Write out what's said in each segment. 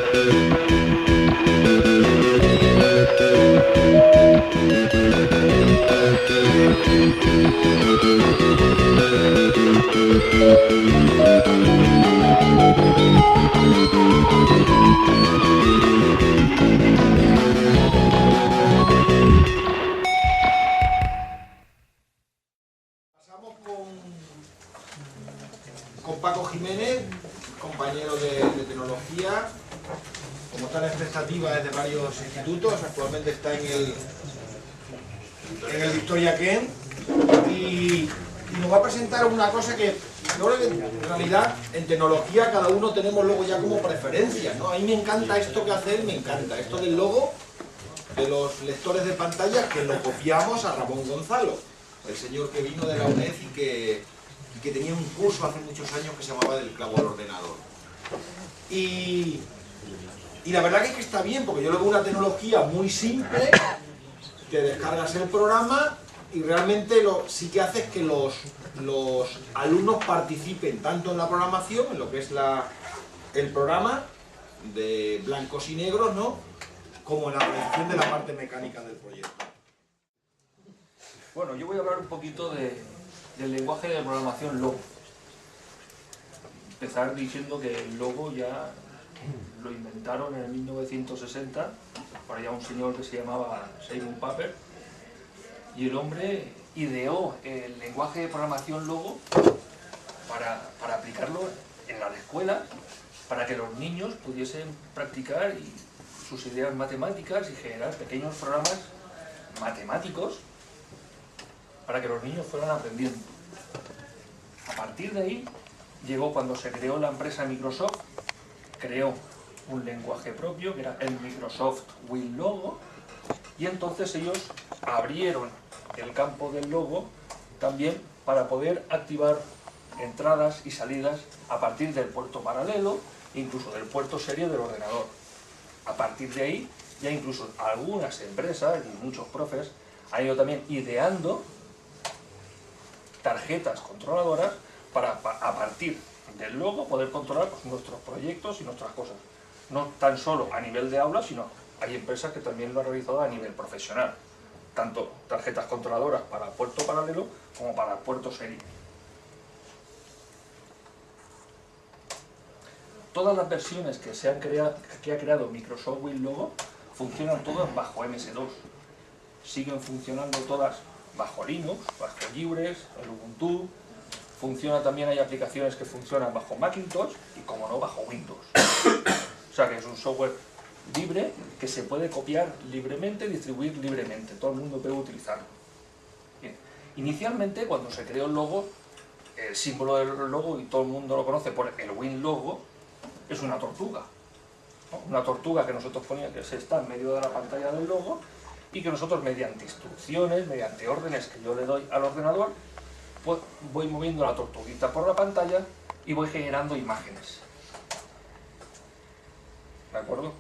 Pasamos con Paco Jiménez, compañero de tecnología, como está en expectativa desde varios institutos, actualmente está en el Victoria Kent y nos va a presentar una cosa que yo creo que en realidad en tecnología cada uno tenemos luego ya como preferencias, ¿no? A mí me encanta esto que hace él, me encanta esto del logo de los lectores de pantalla, que lo copiamos a Ramón Gonzalo, el señor que vino de la UNED y que tenía un curso hace muchos años que se llamaba Del clavo al ordenador. Y la verdad que es que está bien, porque yo le veo una tecnología muy simple, que descargas el programa y realmente sí que hace es que los alumnos participen tanto en la programación, en lo que es el programa de blancos y negros, ¿no?, como en la realización de la parte mecánica del proyecto. Bueno, yo voy a hablar un poquito del lenguaje de programación Logo. Empezar diciendo que el Logo ya lo inventaron en 1960 por allá un señor que se llamaba Simon Papert, y el hombre ideó el lenguaje de programación Logo para aplicarlo en las escuelas, para que los niños pudiesen practicar sus ideas matemáticas y generar pequeños programas matemáticos para que los niños fueran aprendiendo. A partir de ahí llegó cuando se creó la empresa Microsoft, creó un lenguaje propio que era el Microsoft WinLogo, y entonces ellos abrieron el campo del logo también para poder activar entradas y salidas a partir del puerto paralelo, incluso del puerto serie del ordenador. A partir de ahí, ya incluso algunas empresas y muchos profes han ido también ideando tarjetas controladoras para a partir del logo poder controlar nuestros proyectos y nuestras cosas. No tan solo a nivel de aula, sino hay empresas que también lo han realizado a nivel profesional. Tanto tarjetas controladoras para puerto paralelo como para puerto serie. Todas las versiones que ha creado Microsoft WinLogo funcionan todas bajo MS2. Siguen funcionando todas bajo Linux, bajo Libres, el Ubuntu. Funciona también, hay aplicaciones que funcionan bajo Macintosh y, como no, bajo Windows. O sea que es un software libre que se puede copiar libremente, distribuir libremente. Todo el mundo puede utilizarlo. Bien. Inicialmente, cuando se creó el logo, el símbolo del logo, y todo el mundo lo conoce por el WinLogo, es una tortuga, ¿no? Una tortuga que nosotros poníamos, que está en medio de la pantalla del logo, y que nosotros, mediante instrucciones, mediante órdenes que yo le doy al ordenador, pues voy moviendo la tortuguita por la pantalla y voy generando imágenes. ¿De acuerdo?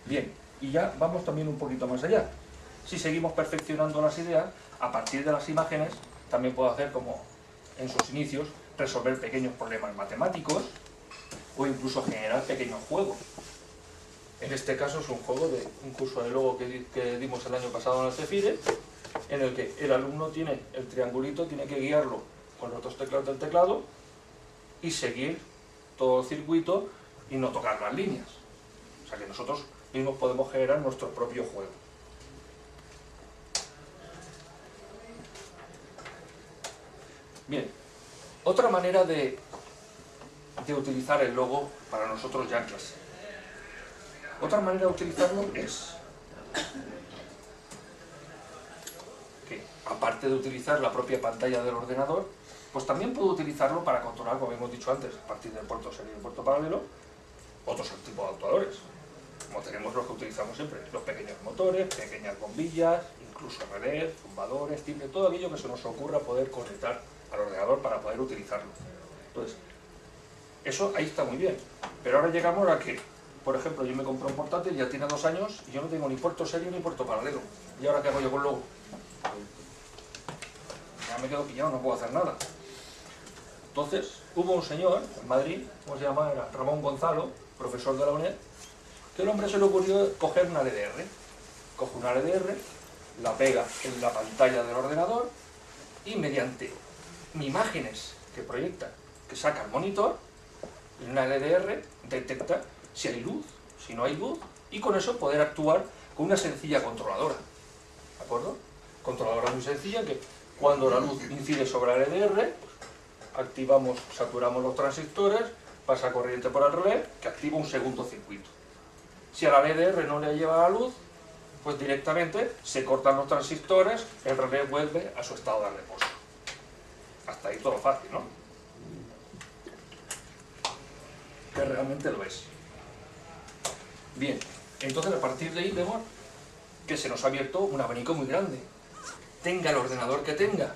Bien, y ya vamos también un poquito más allá. Si seguimos perfeccionando las ideas, a partir de las imágenes, también puedo hacer, como en sus inicios, resolver pequeños problemas matemáticos o incluso generar pequeños juegos. En este caso es un juego de un curso de logo que dimos el año pasado en el CEFIRE, en el que el alumno tiene el triangulito, tiene que guiarlo con los dos teclados del teclado y seguir todo el circuito y no tocar las líneas. O sea que nosotros mismos podemos generar nuestro propio juego. Bien, otra manera de utilizar el logo para nosotros ya en clase. Otra manera de utilizarlo es que, aparte de utilizar la propia pantalla del ordenador, pues también puedo utilizarlo para controlar, como hemos dicho antes, a partir del puerto serie y el puerto paralelo, otros tipos de actuadores, como tenemos los que utilizamos siempre, los pequeños motores, pequeñas bombillas, incluso relés, zumbadores, timbre, todo aquello que se nos ocurra poder conectar al ordenador para poder utilizarlo. Entonces, eso ahí está muy bien, pero ahora llegamos a que, por ejemplo, yo me compré un portátil, ya tiene 2 años, y yo no tengo ni puerto serie ni puerto paralelo. ¿Y ahora qué hago yo con logo? Ya me quedo pillado, no puedo hacer nada. Entonces, hubo un señor en Madrid, ¿cómo se llama? Era Ramón Gonzalo, profesor de la UNED, que el hombre se le ocurrió coger una LDR. Coge una LDR, la pega en la pantalla del ordenador y mediante imágenes que proyecta, que saca el monitor, una LDR detecta si hay luz, si no hay luz, y con eso poder actuar con una sencilla controladora. ¿De acuerdo? Controladora muy sencilla que cuando la luz incide sobre la LDR, activamos, saturamos los transistores, pasa corriente por el relé, que activa un segundo circuito. Si a la LDR no le lleva la luz, pues directamente se cortan los transistores, el relé vuelve a su estado de reposo. Hasta ahí todo fácil, ¿no? Que realmente lo es. Bien, entonces a partir de ahí vemos que se nos ha abierto un abanico muy grande. Tenga el ordenador que tenga,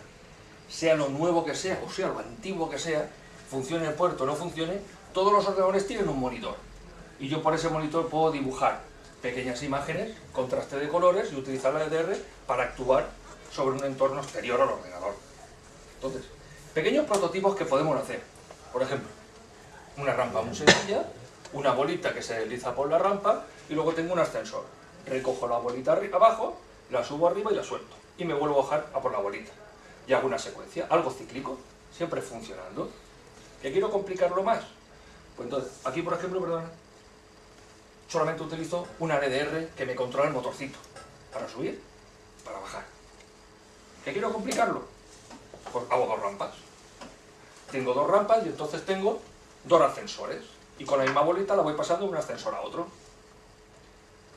sea lo nuevo que sea, o sea lo antiguo que sea, funcione el puerto o no funcione, todos los ordenadores tienen un monitor. Y yo por ese monitor puedo dibujar pequeñas imágenes, contraste de colores y utilizar la LDR para actuar sobre un entorno exterior al ordenador. Entonces, pequeños prototipos que podemos hacer. Por ejemplo, una rampa muy sencilla, una bolita que se desliza por la rampa y luego tengo un ascensor. Recojo la bolita abajo, la subo arriba y la suelto. Y me vuelvo a bajar a por la bolita. Y hago una secuencia, algo cíclico, siempre funcionando. ¿Que quiero complicarlo más? Pues entonces, aquí por ejemplo, perdona, solamente utilizo una LDR que me controla el motorcito. Para subir, para bajar. ¿Que quiero complicarlo? Pues hago dos rampas. Tengo dos rampas y entonces tengo dos ascensores. Y con la misma bolita la voy pasando de un ascensor a otro.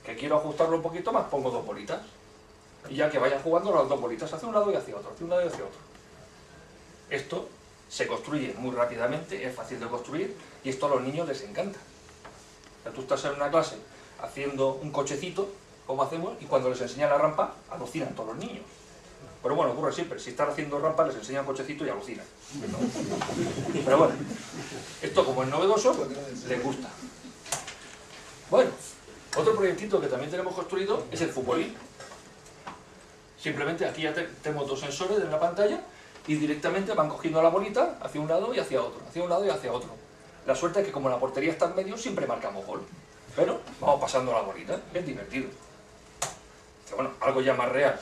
¿Que quiero ajustarlo un poquito más? Pongo dos bolitas. Y ya que vayan jugando las dos bolitas hacia un lado y hacia otro, hacia un lado y hacia otro. Esto se construye muy rápidamente, es fácil de construir y esto a los niños les encanta. O sea, tú estás en una clase haciendo un cochecito, como hacemos, y cuando les enseñan la rampa, alucinan todos los niños. Pero bueno, ocurre siempre, si están haciendo rampa les enseñan cochecito y alucinan. Pero bueno, esto como es novedoso, les gusta. Bueno, otro proyectito que también tenemos construido es el futbolín. Simplemente aquí ya tenemos dos sensores en la pantalla y directamente van cogiendo la bolita hacia un lado y hacia otro, hacia un lado y hacia otro. La suerte es que como la portería está en medio, siempre marcamos gol. Pero vamos pasando la bolita, es divertido. Bueno, algo ya más real.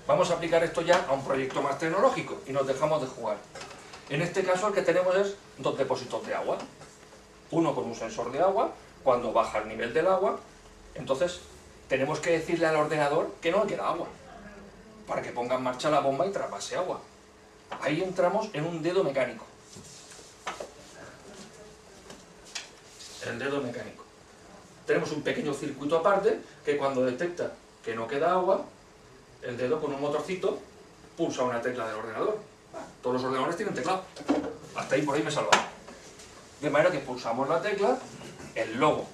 Vamos a aplicar esto ya a un proyecto más tecnológico y nos dejamos de jugar. En este caso el que tenemos es dos depósitos de agua. Uno con un sensor de agua, cuando baja el nivel del agua, entonces tenemos que decirle al ordenador que no le queda agua, para que ponga en marcha la bomba y traspase agua. Ahí entramos en un dedo mecánico. El dedo mecánico. Tenemos un pequeño circuito aparte que cuando detecta que no queda agua, el dedo con un motorcito pulsa una tecla del ordenador. Todos los ordenadores tienen teclado. Hasta ahí por ahí me he salvado. De manera que pulsamos la tecla, el logo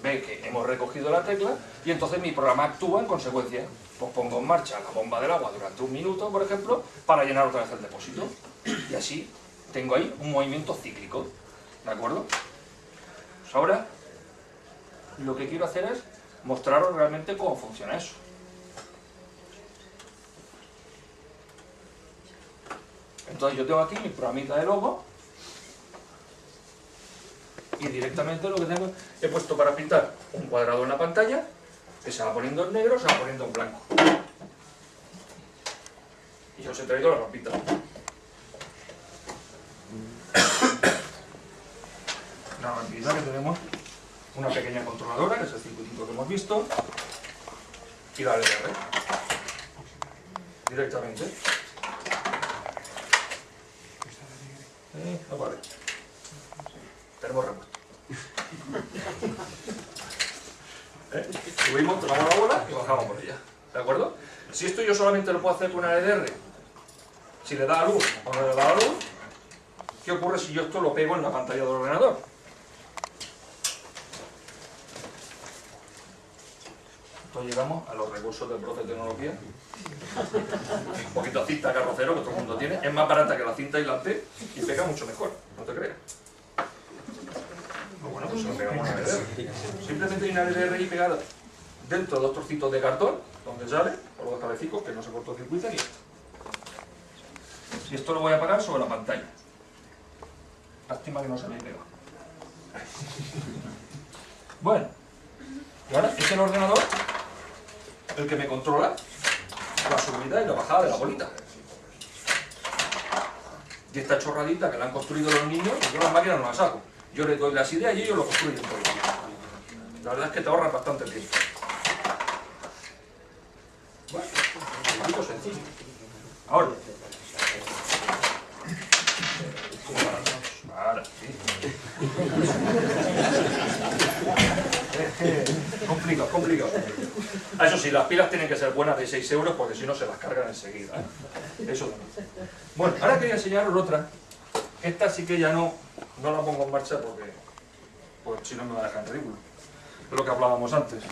ve que hemos recogido la tecla y entonces mi programa actúa en consecuencia. Pues pongo en marcha la bomba del agua durante 1 minuto, por ejemplo, para llenar otra vez el depósito. Y así tengo ahí un movimiento cíclico. ¿De acuerdo? Pues ahora lo que quiero hacer es mostraros realmente cómo funciona eso. Entonces yo tengo aquí mi programita de logo y directamente lo que tengo he puesto para pintar un cuadrado en la pantalla que se va poniendo en negro, se va poniendo en blanco. Y yo os he traído la rampita. La rampita que tenemos una pequeña controladora, que es el circuitito que hemos visto, y la LDR. Directamente. No vale. Tenemos repuesto. Subimos, tomamos la bola y bajamos por ella. ¿De acuerdo? Si esto yo solamente lo puedo hacer con una LDR, si le da la luz o no le da la luz, ¿qué ocurre si yo esto lo pego en la pantalla del ordenador? Entonces llegamos a los recursos del profe de tecnología. Un poquito de cinta carrocero que todo el mundo tiene. Es más barata que la cinta aislante y pega mucho mejor, no te creas. Pues bueno, pues se lo pegamos a una LDR. Simplemente hay una LDR ahí pegada dentro de 2 trocitos de cartón, donde sale, por los cabecicos que no se cortocircuitan y esto. Y esto lo voy a apagar sobre la pantalla. Lástima que no se me haya pegado. Bueno, y ahora es el ordenador el que me controla la subida y la bajada de la bolita. Y esta chorradita que la han construido los niños, yo las máquinas no las saco. Yo les doy las ideas y ellos lo construyen todo. La verdad es que te ahorras bastante tiempo. Bueno, un poquito sencillo. Ahora. Ahora, sí. Complicado, complicado. Eso sí, las pilas tienen que ser buenas de 6 euros porque si no se las cargan enseguida, ¿eh? Eso también. Bueno, ahora quería enseñaros otra. Esta sí que ya no la pongo en marcha porque pues, si no me va a dejar en ridículo. Es lo que hablábamos antes.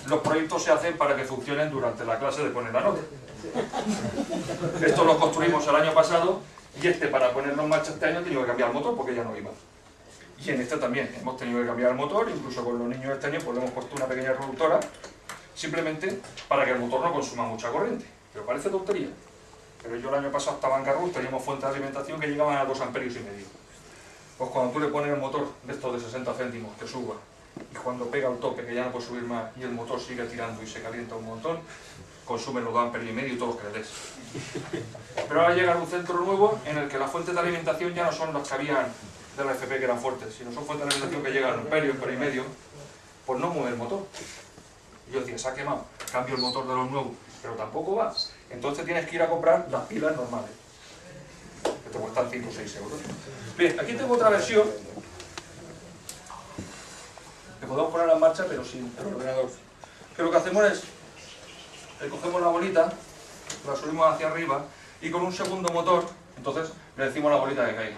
Los proyectos se hacen para que funcionen durante la clase de poner la nota. Esto lo construimos el año pasado y para ponerlo en marcha este año he tenido que cambiar el motor porque ya no iba. Y en este también hemos tenido que cambiar el motor, incluso con los niños este año pues le hemos puesto una pequeña reductora simplemente para que el motor no consuma mucha corriente. Pero parece tontería. Pero yo el año pasado estaba en Carrus, teníamos fuentes de alimentación que llegaban a 2,5 amperios. Pues cuando tú le pones el motor de estos de 60 céntimos que suba y cuando pega el tope que ya no puede subir más y el motor sigue tirando y se calienta un montón, consume los 2,5 amperios y todos los que le des. Pero ahora llega un centro nuevo en el que las fuentes de alimentación ya no son las que habían de la FP que eran fuertes, sino son fuentes de alimentación que llegan a 1 amperio, 1,5 amperios, pues no mueve el motor. Y yo decía, se ha quemado, cambio el motor de los nuevos, pero tampoco va. Entonces tienes que ir a comprar las pilas normales, que te cuestan 5 o 6 euros. Bien, aquí tengo otra versión, que podemos ponerla en marcha, pero sin el ordenador. Que lo que hacemos es, le cogemos la bolita, la subimos hacia arriba, y con un segundo motor, entonces le decimos a la bolita que caiga.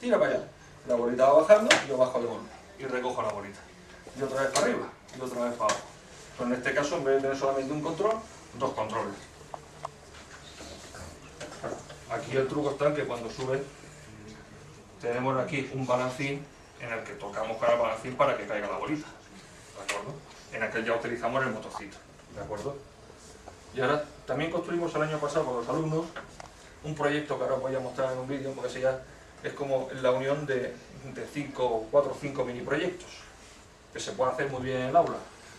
Tira para allá. La bolita va bajando, y yo bajo de golpe, y recojo la bolita. Y otra vez para arriba, y otra vez para abajo. Pero en este caso, en vez de tener solamente un control, 2 controles. Aquí el truco está en que cuando sube, tenemos aquí un balancín en el que tocamos cada balancín para que caiga la bolita. ¿De acuerdo? En el que ya utilizamos el motorcito. ¿De acuerdo? Y ahora también construimos el año pasado con los alumnos un proyecto que ahora os voy a mostrar en un vídeo, porque ese ya es como la unión de 4 o 5 mini proyectos que se puede hacer muy bien en el aula.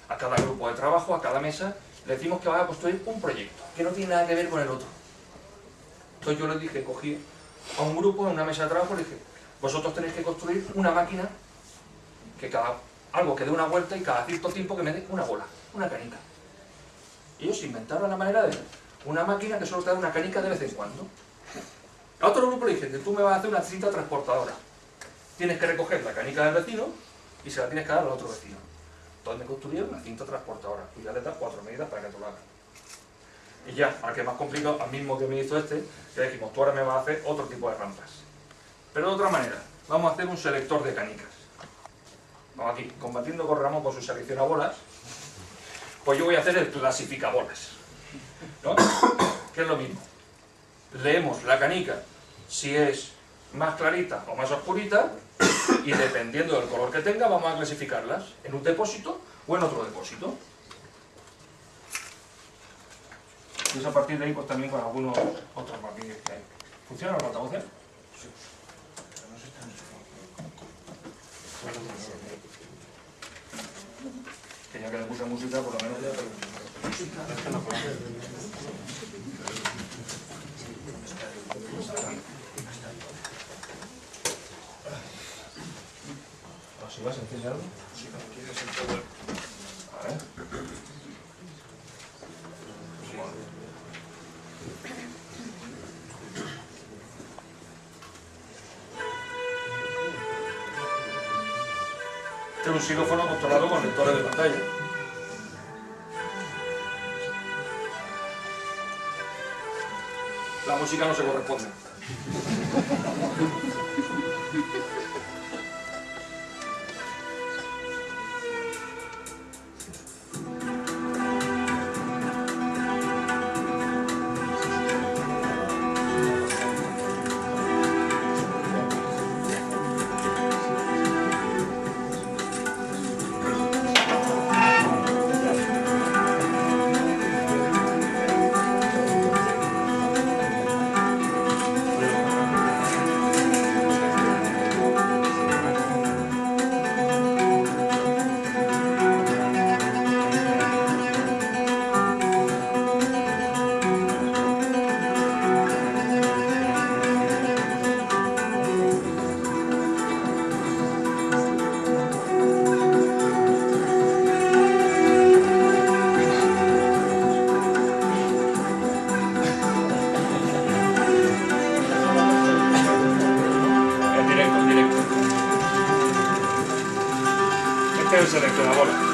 A cada grupo de trabajo, a cada mesa, le decimos que van a construir un proyecto que no tiene nada que ver con el otro. Entonces yo les dije, cogí a un grupo en una mesa de trabajo y les dije, vosotros tenéis que construir una máquina que algo que dé una vuelta y cada cierto tiempo que me dé una bola, una canica. Y ellos inventaron la manera de una máquina que solo te da una canica de vez en cuando. A otro grupo le dije que tú me vas a hacer una cinta transportadora. Tienes que recoger la canica del vecino y se la tienes que dar al otro vecino. Entonces me construyeron una cinta transportadora y ya le das 4 medidas para que te lo hagan. Y ya, al que es más complicado, al mismo que me hizo le dijimos, tú ahora me vas a hacer otro tipo de rampas. Pero de otra manera, vamos a hacer un selector de canicas. Vamos aquí, combatiendo con Ramón con su seleccionabolas, pues yo voy a hacer el clasificabolas, ¿no? Que es lo mismo. Leemos la canica, si es más clarita o más oscurita, y dependiendo del color que tenga, vamos a clasificarlas en un depósito o en otro depósito. Y a partir de ahí, pues también con algunos otros maquillos que hay. ¿Funciona los altavoces? Sí. Que ya que le puse música, por lo menos ya... ¿Así vas a enseñarlo? Sí, como quieres el todo. A ver. Este es un xilófono controlado con lectores de pantalla. La música no se corresponde. el Select, la bola.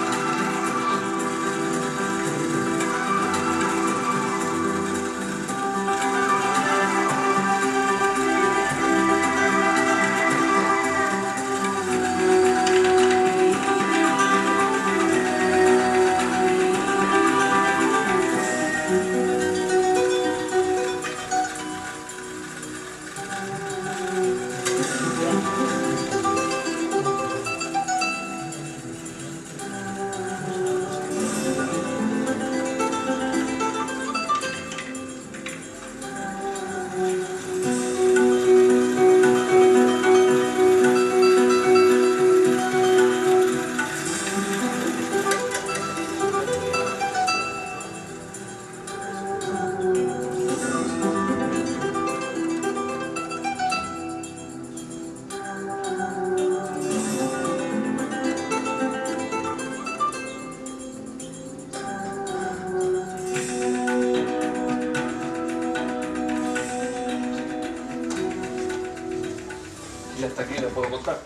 Y hasta aquí le puedo contar.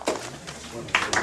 Bueno.